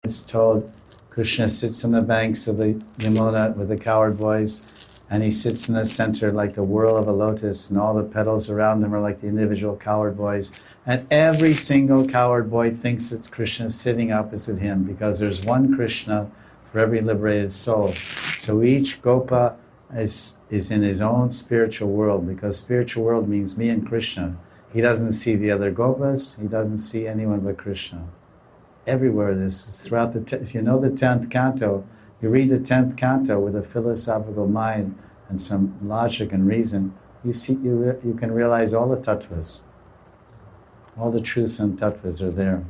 It's told Krishna sits on the banks of the Yamuna with the cowherd boys, and he sits in the center like the whorl of a lotus, and all the petals around them are like the individual cowherd boys. And every single cowherd boy thinks that Krishna is sitting opposite him, because there's one Krishna for every liberated soul. So each Gopa is in his own spiritual world, because spiritual world means me and Krishna. He doesn't see the other Gopas, he doesn't see anyone but Krishna. Everywhere this is throughout if you know the 10th canto, you read the 10th canto with a philosophical mind and some logic and reason, you can realize all the tattvas. All the truths and tattvas are there.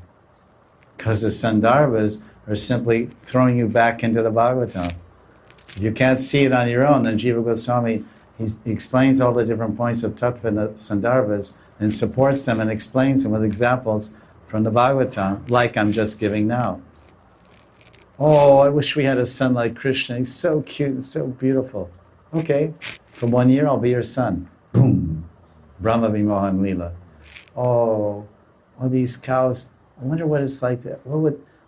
Because the sandarbhas are simply throwing you back into the Bhagavatam. If you can't see it on your own, then Jiva Goswami, he explains all the different points of tattva in the sandarbhas and supports them and explains them with examples from the Bhagavatam, like I'm just giving now. Oh, I wish we had a son like Krishna. He's so cute and so beautiful. Okay, for 1 year I'll be your son. Boom! Brahma Vimohan Lila. Oh, all these cows. I wonder what it's like.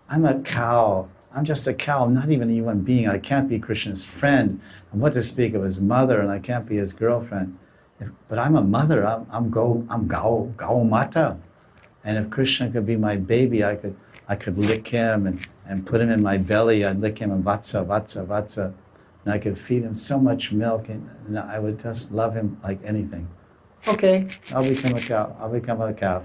I'm a cow. I'm just a cow. I'm not even a human being. I can't be Krishna's friend. And what to speak of his mother, and I can't be his girlfriend. But I'm a mother. I'm Gau Mata. And if Krishna could be my baby, I could lick him and put him in my belly. I'd lick him and vatsa, vatsa, vatsa. And I could feed him so much milk, and I would just love him like anything. Okay, I'll become a cow. I'll become a calf.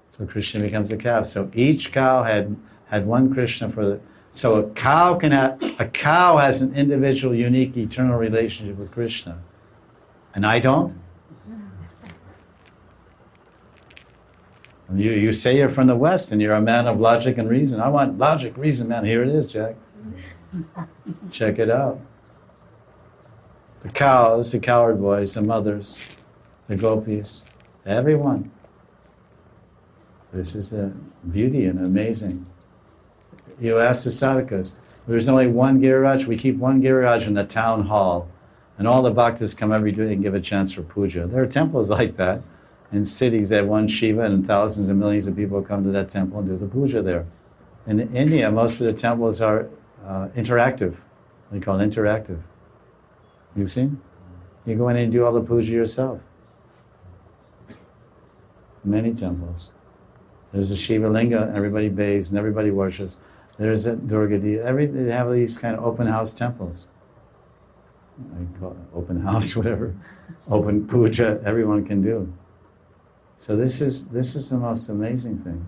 So Krishna becomes a calf. So each cow had one Krishna for the. So a cow has an individual, unique, eternal relationship with Krishna, and I don't. You say you're from the West and you're a man of logic and reason. I want logic, reason, man. Here it is, Jack. Check it out. The cows, the cowherd boys, the mothers, the gopis, everyone. This is the beauty and amazing. You ask the sadhakas, there's only one Giriraj, we keep one Giriraj in the town hall, and all the bhaktas come every day and give a chance for puja. There are temples like that. In cities that one Shiva, and thousands and millions of people come to that temple and do the puja there. In India, most of the temples are interactive. They call it interactive. You've seen? You go in and do all the puja yourself. Many temples. There's a Shiva Linga, everybody bathes and everybody worships. There's a Durga Devi. They have these kind of open house temples. I call it open house, whatever. Open puja, everyone can do. So this is the most amazing thing.